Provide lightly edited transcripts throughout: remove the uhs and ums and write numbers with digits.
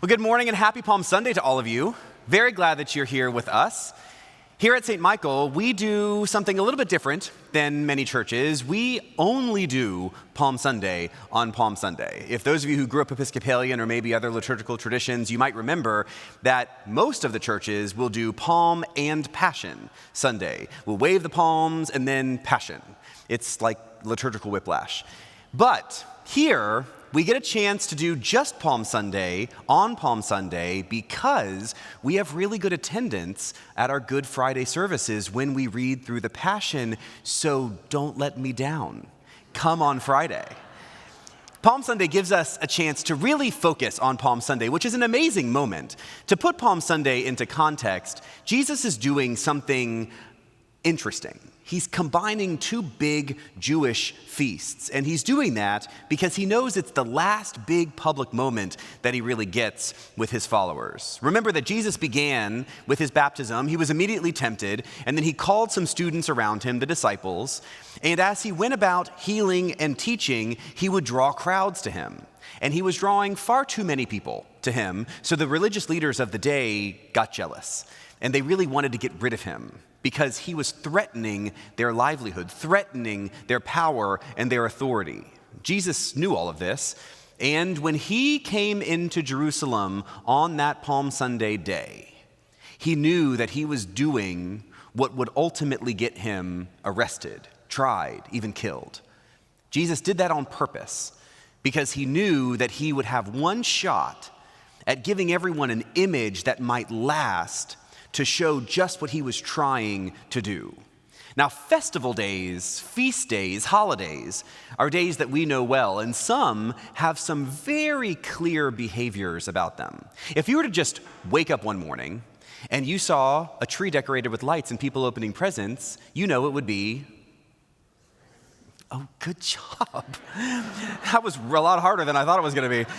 Well, good morning and happy Palm Sunday to all of you. Very glad that you're here with us. Here at St. Michael, we do something a little bit different than many churches. We only do Palm Sunday on Palm Sunday. If those of you who grew up Episcopalian or maybe other liturgical traditions, you might remember that most of the churches will do Palm and Passion Sunday. We'll wave the palms and then Passion. It's like liturgical whiplash. But here, we get a chance to do just Palm Sunday on Palm Sunday because we have really good attendance at our Good Friday services when we read through the Passion, so don't let me down. Come on Friday. Palm Sunday gives us a chance to really focus on Palm Sunday, which is an amazing moment. To put Palm Sunday into context, Jesus is doing something interesting. He's combining two big Jewish feasts, and he's doing that because he knows it's the last big public moment that he really gets with his followers. Remember that Jesus began with his baptism. He was immediately tempted, and then he called some students around him, the disciples, and as he went about healing and teaching, he would draw crowds to him. And he was drawing far too many people to him, so the religious leaders of the day got jealous, and they really wanted to get rid of him, because he was threatening their livelihood, threatening their power and their authority. Jesus knew all of this, and when he came into Jerusalem on that Palm Sunday day, he knew that he was doing what would ultimately get him arrested, tried, even killed. Jesus did that on purpose because he knew that he would have one shot at giving everyone an image that might last to show just what he was trying to do. Now, festival days, feast days, holidays are days that we know well, and some have some very clear behaviors about them. If you were to just wake up one morning and you saw a tree decorated with lights and people opening presents, you know it would be, oh, good job. That was a lot harder than I thought it was going to be.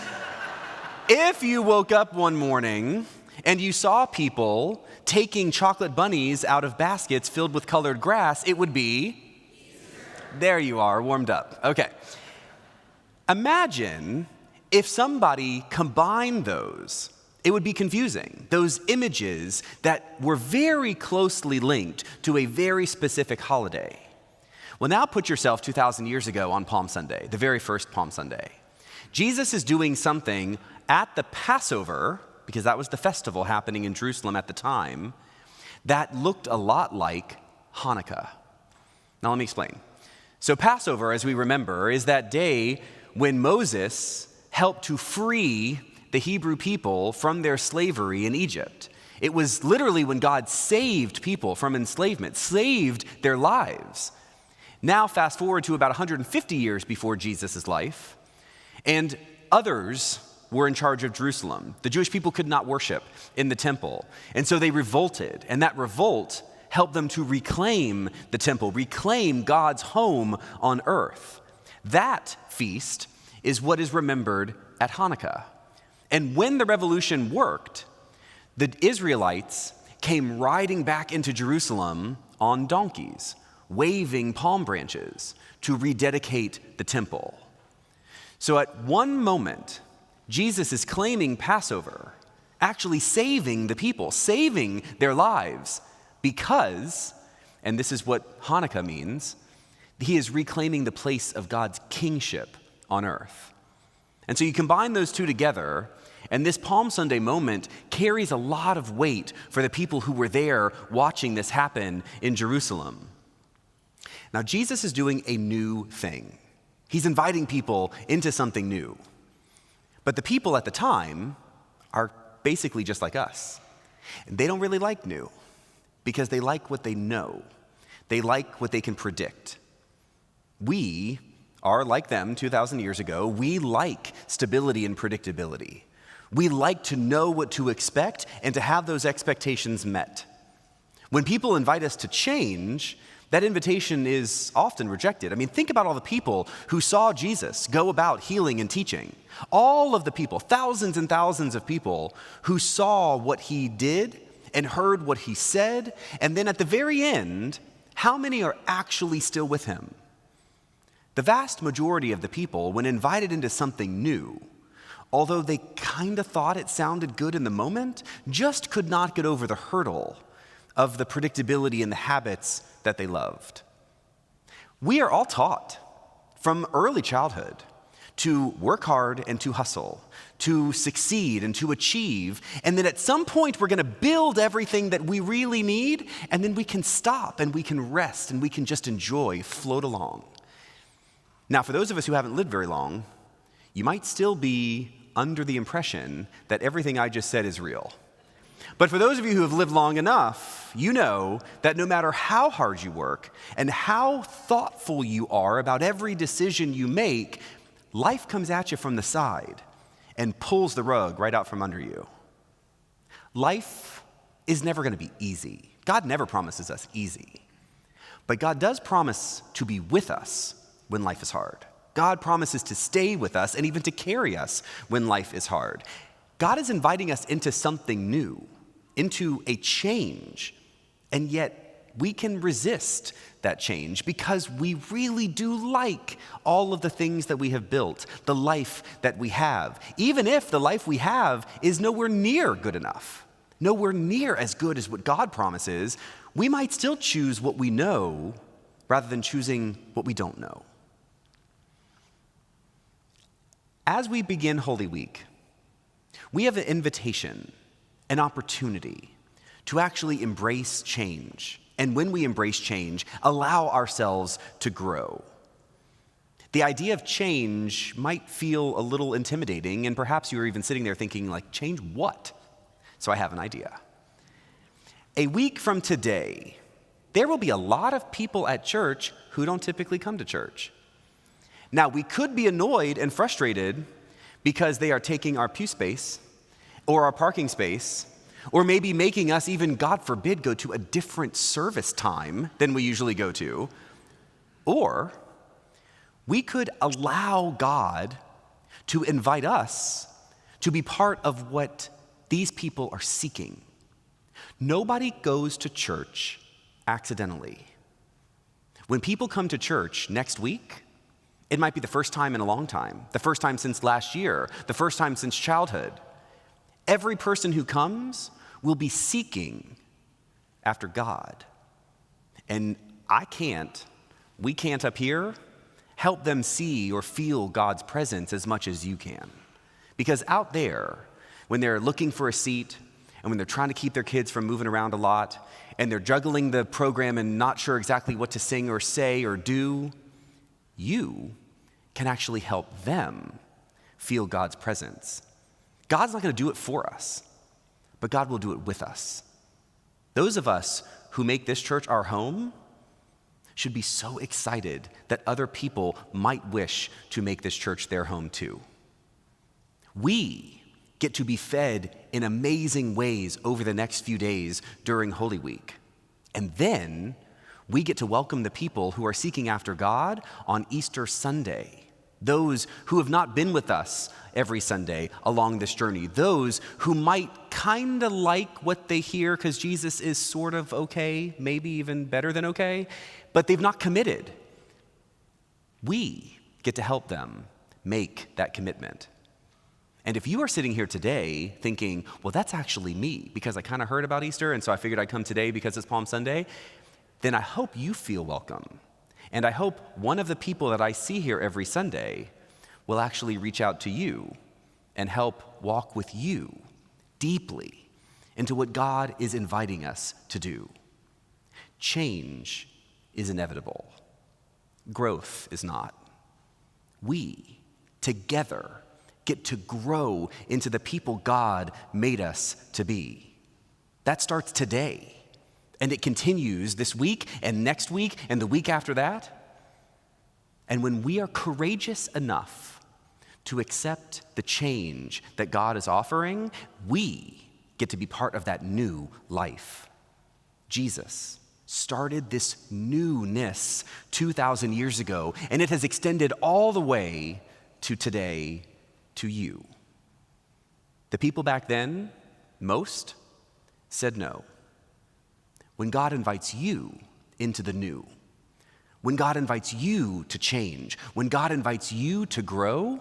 If you woke up one morning and you saw people taking chocolate bunnies out of baskets filled with colored grass, it would be Easter. There you are, warmed up. Okay. Imagine if somebody combined those. It would be confusing. Those images that were very closely linked to a very specific holiday. Well, now put yourself 2,000 years ago on Palm Sunday, the very first Palm Sunday. Jesus is doing something at the Passover, because that was the festival happening in Jerusalem at the time, that looked a lot like Hanukkah. Now let me explain. So Passover, as we remember, is that day when Moses helped to free the Hebrew people from their slavery in Egypt. It was literally when God saved people from enslavement, saved their lives. Now fast forward to about 150 years before Jesus' life, and others were in charge of Jerusalem. The Jewish people could not worship in the temple, and so they revolted, and that revolt helped them to reclaim the temple, reclaim God's home on earth. That feast is what is remembered at Hanukkah. And when the revolution worked, the Israelites came riding back into Jerusalem on donkeys, waving palm branches to rededicate the temple. So at one moment, Jesus is claiming Passover, actually saving the people, saving their lives, because, and this is what Hanukkah means, he is reclaiming the place of God's kingship on earth. And so you combine those two together, and this Palm Sunday moment carries a lot of weight for the people who were there watching this happen in Jerusalem. Now, Jesus is doing a new thing. He's inviting people into something new. But the people at the time are basically just like us. And they don't really like new because they like what they know. They like what they can predict. We are like them 2,000 years ago. We like stability and predictability. We like to know what to expect and to have those expectations met. When people invite us to change, that invitation is often rejected. I mean, think about all the people who saw Jesus go about healing and teaching. All of the people, thousands and thousands of people who saw what he did and heard what he said, and then at the very end, how many are actually still with him? The vast majority of the people, when invited into something new, although they kind of thought it sounded good in the moment, just could not get over the hurdle of the predictability and the habits that they loved. We are all taught from early childhood to work hard and to hustle, to succeed and to achieve, and then at some point we're going to build everything that we really need, and then we can stop and we can rest and we can just enjoy, float along. Now, for those of us who haven't lived very long, you might still be under the impression that everything I just said is real. But for those of you who have lived long enough, you know that no matter how hard you work and how thoughtful you are about every decision you make, life comes at you from the side and pulls the rug right out from under you. Life is never going to be easy. God never promises us easy. But God does promise to be with us when life is hard. God promises to stay with us and even to carry us when life is hard. God is inviting us into something new, into a change, and yet we can resist that change because we really do like all of the things that we have built, the life that we have, even if the life we have is nowhere near good enough, nowhere near as good as what God promises. We might still choose what we know rather than choosing what we don't know. As we begin Holy Week, we have an invitation, an opportunity to actually embrace change. And when we embrace change, allow ourselves to grow. The idea of change might feel a little intimidating, and perhaps you're even sitting there thinking, like, change what? So I have an idea. A week from today, there will be a lot of people at church who don't typically come to church. Now, we could be annoyed and frustrated because they are taking our pew space or our parking space, or maybe making us even, God forbid, go to a different service time than we usually go to. Or we could allow God to invite us to be part of what these people are seeking. Nobody goes to church accidentally. When people come to church next week, it might be the first time in a long time, the first time since last year, the first time since childhood. Every person who comes will be seeking after God. And we can't up here help them see or feel God's presence as much as you can. Because out there, when they're looking for a seat and when they're trying to keep their kids from moving around a lot and they're juggling the program and not sure exactly what to sing or say or do, you can actually help them feel God's presence. God's not going to do it for us, but God will do it with us. Those of us who make this church our home should be so excited that other people might wish to make this church their home too. We get to be fed in amazing ways over the next few days during Holy Week. And then we get to welcome the people who are seeking after God on Easter Sunday. Those who have not been with us every Sunday along this journey. Those who might kind of like what they hear because Jesus is sort of okay, maybe even better than okay, but they've not committed. We get to help them make that commitment. And if you are sitting here today thinking, well, that's actually me because I kind of heard about Easter and so I figured I'd come today because it's Palm Sunday, then I hope you feel welcome. And I hope one of the people that I see here every Sunday will actually reach out to you and help walk with you deeply into what God is inviting us to do. Change is inevitable. Growth is not. We, together, get to grow into the people God made us to be. That starts today. And it continues this week and next week and the week after that. And when we are courageous enough to accept the change that God is offering, we get to be part of that new life. Jesus started this newness 2,000 years ago, and it has extended all the way to today to you. The people back then, most, said no. When God invites you into the new, when God invites you to change, when God invites you to grow,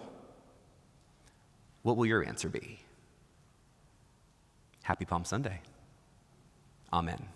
what will your answer be? Happy Palm Sunday. Amen.